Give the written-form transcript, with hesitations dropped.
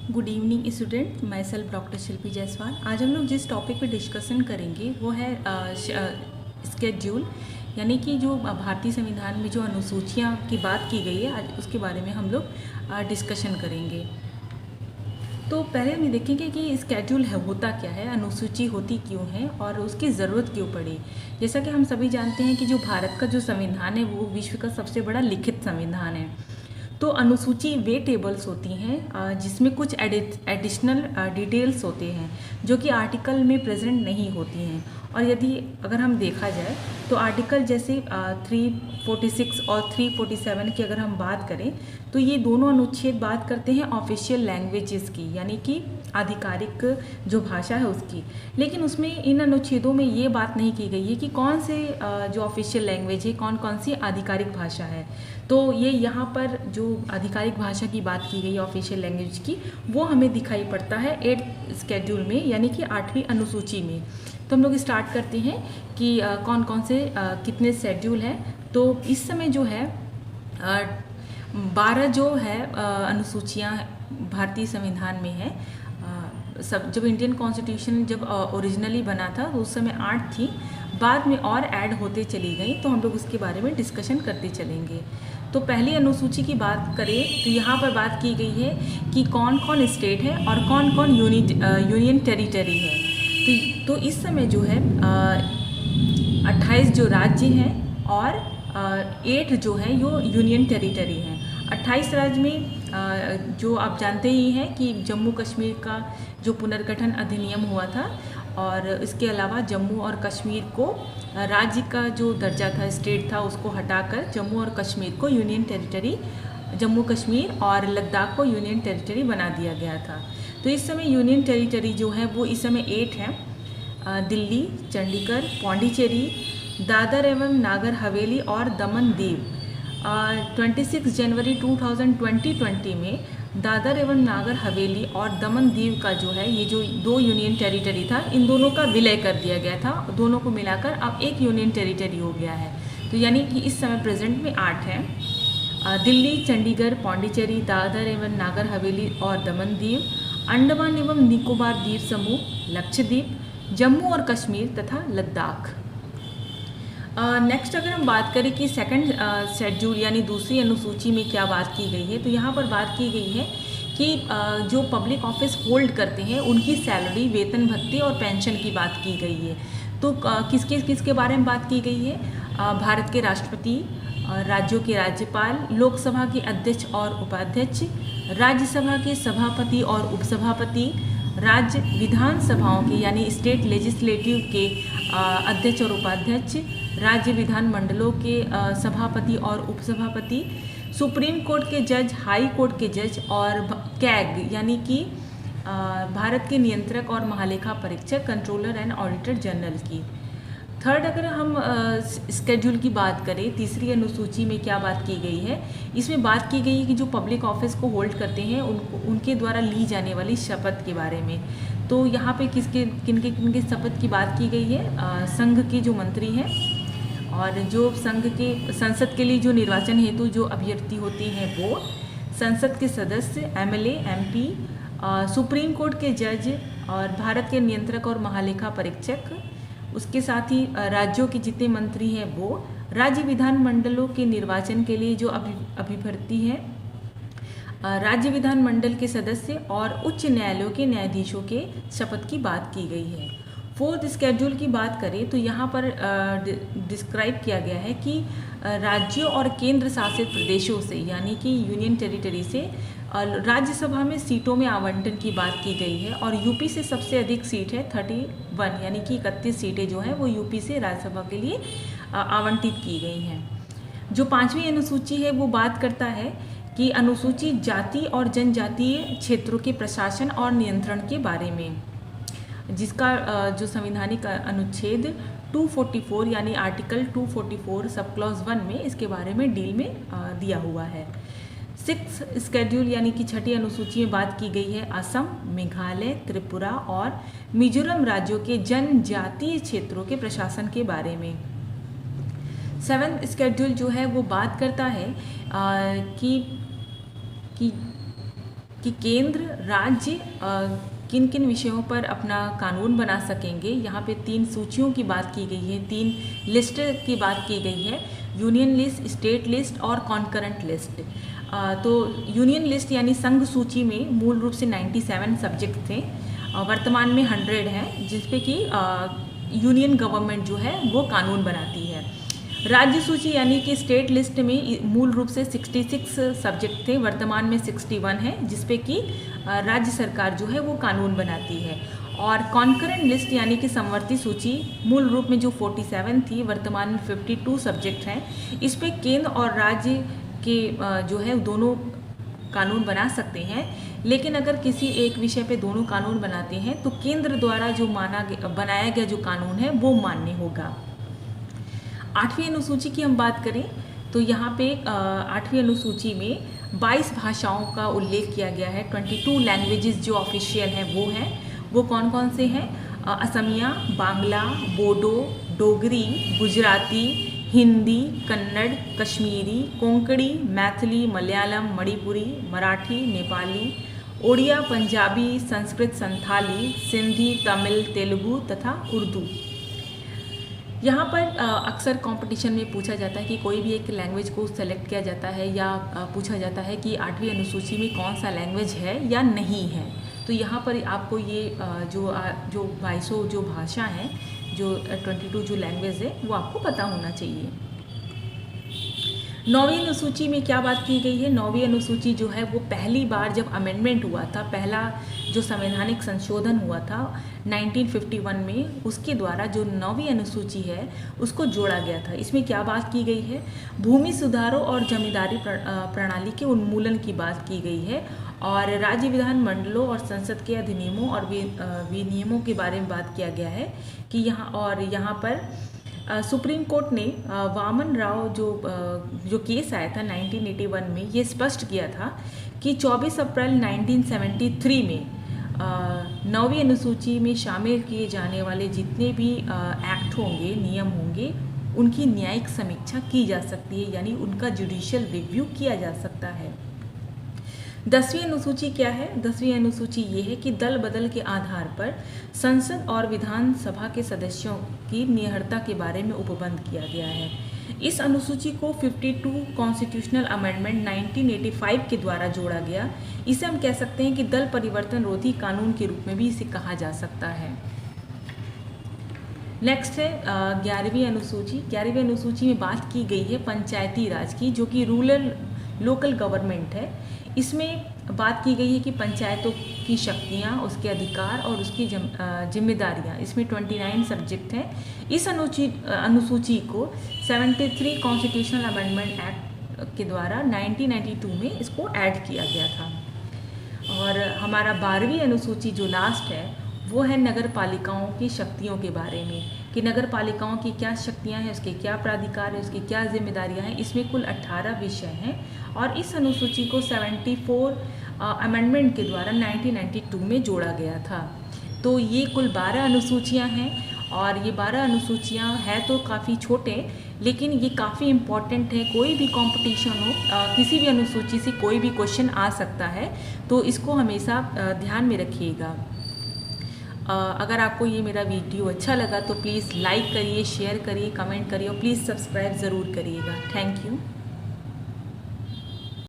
Good evening student, my self doctor Shilpi Jaiswal. आज हम लोग जिस टॉपिक पे डिस्कशन करेंगे वो है स्केड्यूल, यानी कि जो भारतीय संविधान में जो अनुसूचियाँ की बात की गई है, आज उसके बारे में हम लोग डिस्कशन करेंगे। तो पहले हम देखेंगे कि स्केड्यूल है होता क्या है, अनुसूची होती क्यों है और उसकी ज़रूरत क्यों पड़ी। जैसा कि हम सभी जानते हैं कि जो भारत का जो संविधान है वो विश्व का सबसे बड़ा लिखित संविधान है। तो अनुसूची वे टेबल्स होती हैं जिसमें कुछ एडिशनल डिटेल्स होते हैं जो कि आर्टिकल में प्रेजेंट नहीं होती हैं। और यदि अगर हम देखा जाए तो आर्टिकल जैसे 346 और 347 की अगर हम बात करें तो ये दोनों अनुच्छेद बात करते हैं ऑफिशियल लैंग्वेजेस की, यानी कि आधिकारिक जो भाषा है उसकी। लेकिन उसमें इन अनुच्छेदों में ये बात नहीं की गई है कि कौन से जो ऑफिशियल लैंग्वेज है, कौन कौन सी आधिकारिक भाषा है। तो ये यहाँ पर जो आधिकारिक भाषा की बात की गई है ऑफिशियल लैंग्वेज की, वो हमें दिखाई पड़ता है 8th स्केड्यूल में, यानी कि 8वीं अनुसूची में। तो हम लोग स्टार्ट करते हैं कि कौन कौन से कितने शेड्यूल हैं। तो इस समय जो है 12 जो है अनुसूचियाँ भारतीय संविधान में है। सब जब इंडियन कॉन्स्टिट्यूशन जब ओरिजिनली बना था तो उस समय 8 थी, बाद में और ऐड होते चली गई। तो हम लोग उसके बारे में डिस्कशन करते चलेंगे। तो पहली अनुसूची की बात करें तो यहाँ पर बात की गई है कि कौन कौन स्टेट है और कौन कौन यूनियन टेरिटरी है। तो इस समय जो है 28 जो राज्य हैं और 8 जो है यो यूनियन टेरिटरी हैं। 28 राज्य में जो आप जानते ही हैं कि जम्मू कश्मीर का जो पुनर्गठन अधिनियम हुआ था, और इसके अलावा जम्मू और कश्मीर को राज्य का जो दर्जा था, स्टेट था, उसको हटाकर जम्मू और कश्मीर को यूनियन टेरिटरी, जम्मू कश्मीर और लद्दाख को यूनियन टेरिटरी बना दिया गया था। तो इस समय यूनियन टेरिटरी जो है वो इस समय 8 है। दिल्ली, चंडीगढ़, पौंडीचेरी, दादर एवं नागर हवेली और दमन दीव। 26 जनवरी 2020 में दादर एवं नागर हवेली और दमन दीव का जो है, ये जो 2 यूनियन टेरिटरी था, इन दोनों का विलय कर दिया गया था। दोनों को मिलाकर अब एक यूनियन टेरिटरी हो गया है। तो यानी कि इस समय प्रेजेंट में 8 है। दिल्ली, चंडीगढ़, पौंडीचेरी, दादर एवं नागर हवेली और दमन दीव, अंडमान एवं निकोबार द्वीप समूह, लक्षद्वीप, जम्मू और कश्मीर तथा लद्दाख। नेक्स्ट अगर हम बात करें कि सेकंड शेड्यूल यानी दूसरी अनुसूची में क्या बात की गई है, तो यहाँ पर बात की गई है कि जो पब्लिक ऑफिस होल्ड करते हैं उनकी सैलरी, वेतन भत्ते और पेंशन की बात की गई है। तो किसके बारे में बात की गई है? भारत के राष्ट्रपति, राज्यों के राज्यपाल, लोकसभा के अध्यक्ष और उपाध्यक्ष, राज्यसभा के सभापति और उपसभापति, राज्य विधानसभाओं के यानी स्टेट लेजिस्लेटिव के अध्यक्ष और उपाध्यक्ष, राज्य विधान मंडलों के सभापति और उपसभापति, सुप्रीम कोर्ट के जज, हाई कोर्ट के जज और कैग यानी कि भारत के नियंत्रक और महालेखा परीक्षक, कंट्रोलर एंड ऑडिटर जनरल की। थर्ड अगर हम स्केड्यूल की बात करें, तीसरी अनुसूची में क्या बात की गई है, इसमें बात की गई है कि जो पब्लिक ऑफिस को होल्ड करते हैं उनके द्वारा ली जाने वाली शपथ के बारे में। तो यहाँ पे किनके शपथ की बात की गई है? संघ के जो मंत्री हैं और जो संघ के संसद के लिए जो निर्वाचन हेतु जो अभ्यर्थी होते हैं वो, संसद के सदस्य, एमएलए, एमपी, सुप्रीम कोर्ट के जज और भारत के नियंत्रक और महालेखा परीक्षक, उसके साथ ही राज्यों के जितने मंत्री हैं वो, राज्य विधान मंडलों के निर्वाचन के लिए जो अभ्यर्थी हैं, राज्य विधान मंडल के सदस्य और उच्च न्यायालयों के न्यायाधीशों के शपथ की बात की गई है। फोर्थ स्केड्यूल की बात करें तो यहाँ पर डिस्क्राइब किया गया है कि राज्यों और केंद्र शासित प्रदेशों से यानी कि यूनियन टेरिटरी से राज्यसभा में सीटों में आवंटन की बात की गई है। और यूपी से सबसे अधिक सीट है 31, यानी कि 31 सीटें जो हैं वो यूपी से राज्यसभा के लिए आवंटित की गई हैं। जो 5वीं अनुसूची है वो बात करता है कि अनुसूची जाति और जनजातीय क्षेत्रों के प्रशासन और नियंत्रण के बारे में, जिसका जो संवैधानिक अनुच्छेद 244 यानी आर्टिकल 244 सब क्लॉज 1 में इसके बारे में डील में दिया हुआ है। 6th स्केड्यूल यानी कि 6ठी अनुसूची में बात की गई है असम, मेघालय, त्रिपुरा और मिजोरम राज्यों के जनजातीय क्षेत्रों के प्रशासन के बारे में। 7th स्केड्यूल जो है वो बात करता है कि कि केंद्र राज्य किन किन विषयों पर अपना कानून बना सकेंगे। यहाँ पे 3 सूचियों की बात की गई है, 3 लिस्ट की बात की गई है, यूनियन लिस्ट, स्टेट लिस्ट और कॉन्करेंट लिस्ट। तो यूनियन लिस्ट यानी संघ सूची में मूल रूप से 97 सब्जेक्ट थे, वर्तमान में 100 हैं, जिसपे कि यूनियन गवर्नमेंट जो है वो कानून बनाती है। राज्य सूची यानी कि स्टेट लिस्ट में मूल रूप से 66 सब्जेक्ट थे, वर्तमान में 61 है, जिसपे कि राज्य सरकार जो है वो कानून बनाती है। और कॉन्करेंट लिस्ट यानी कि समवर्ती सूची मूल रूप में जो 47 थी, वर्तमान में 52 सब्जेक्ट हैं। इस पे केंद्र और राज्य के जो है दोनों कानून बना सकते हैं, लेकिन अगर किसी एक विषय पे दोनों कानून बनाते हैं तो केंद्र द्वारा जो बनाया गया जो कानून है वो मान्य होगा। 8वीं अनुसूची की हम बात करें तो यहाँ पे 8वीं अनुसूची में 22 भाषाओं का उल्लेख किया गया है। 22 लैंग्वेजेस जो ऑफिशियल हैं वो हैं, वो कौन कौन से हैं? असमिया, बांग्ला, बोडो, डोगरी, गुजराती, हिंदी, कन्नड़, कश्मीरी, कोंकणी, मैथिली, मलयालम, मणिपुरी, मराठी, नेपाली, ओडिया, पंजाबी, संस्कृत, संथाली, सिंधी, तमिल, तेलुगु तथा उर्दू। यहाँ पर अक्सर कंपटीशन में पूछा जाता है कि कोई भी एक लैंग्वेज को सेलेक्ट किया जाता है या पूछा जाता है कि 8वीं अनुसूची में कौन सा लैंग्वेज है या नहीं है। तो यहाँ पर आपको ये जो 22 जो भाषा हैं, जो 22 जो लैंग्वेज है वो आपको पता होना चाहिए। 9वीं अनुसूची में क्या बात की गई है? 9वीं अनुसूची जो है वो पहली बार जब अमेंडमेंट हुआ था, पहला जो संवैधानिक संशोधन हुआ था 1951 में, उसके द्वारा जो 9वीं अनुसूची है उसको जोड़ा गया था। इसमें क्या बात की गई है? भूमि सुधारों और जमींदारी प्रणाली के उन्मूलन की बात की गई है, और राज्य विधान मंडलों और संसद के अधिनियमों और विनियमों के बारे में बात किया गया है कि यहाँ पर सुप्रीम कोर्ट ने वामन राव जो केस आया था 1981 में, ये स्पष्ट किया था कि 24 अप्रैल 1973 में 9वीं अनुसूची में शामिल किए जाने वाले जितने भी एक्ट होंगे, नियम होंगे, उनकी न्यायिक समीक्षा की जा सकती है, यानी उनका जुडिशियल रिव्यू किया जा सकता है। 10वीं अनुसूची क्या है? 10वीं अनुसूची ये है कि दल बदल के आधार पर संसद और विधानसभा के सदस्यों की नियहर्ता के बारे में उपबंध किया गया है। इस अनुसूची को 52 कॉन्स्टिट्यूशनल अमेंडमेंट 1985 के द्वारा जोड़ा गया। इसे हम कह सकते हैं कि दल परिवर्तन रोधी कानून के रूप में भी इसे कहा जा सकता है। नेक्स्ट है 11वीं अनुसूची। 11वीं अनुसूची में बात की गई है पंचायती राज की, जो कि रूरल लोकल गवर्नमेंट है। इसमें बात की गई है कि पंचायतों की शक्तियाँ, उसके अधिकार और उसकी जिम्मेदारियाँ, इसमें 29 सब्जेक्ट हैं। इस अनुसूची को 73 कॉन्स्टिट्यूशनल अमेंडमेंट एक्ट के द्वारा 1992 में इसको ऐड किया गया था। और हमारा 12वीं अनुसूची जो लास्ट है वो है नगर पालिकाओं की शक्तियों के बारे में, कि नगर पालिकाओं की क्या शक्तियां हैं, उसके क्या प्राधिकार है, उसकी क्या जिम्मेदारियां हैं। इसमें कुल 18 विषय हैं, और इस अनुसूची को 74 अमेंडमेंट के द्वारा 1992 में जोड़ा गया था। तो ये कुल 12 अनुसूचियां हैं, और ये 12 अनुसूचियां हैं तो काफ़ी छोटे, लेकिन ये काफ़ी इम्पॉर्टेंट है। कोई भी कंपटीशन हो, किसी भी अनुसूची से कोई भी क्वेश्चन आ सकता है, तो इसको हमेशा ध्यान में रखिएगा। अगर आपको ये मेरा वीडियो अच्छा लगा तो प्लीज़ लाइक करिए, शेयर करिए, कमेंट करिए, और प्लीज़ सब्सक्राइब ज़रूर करिएगा। Thank you.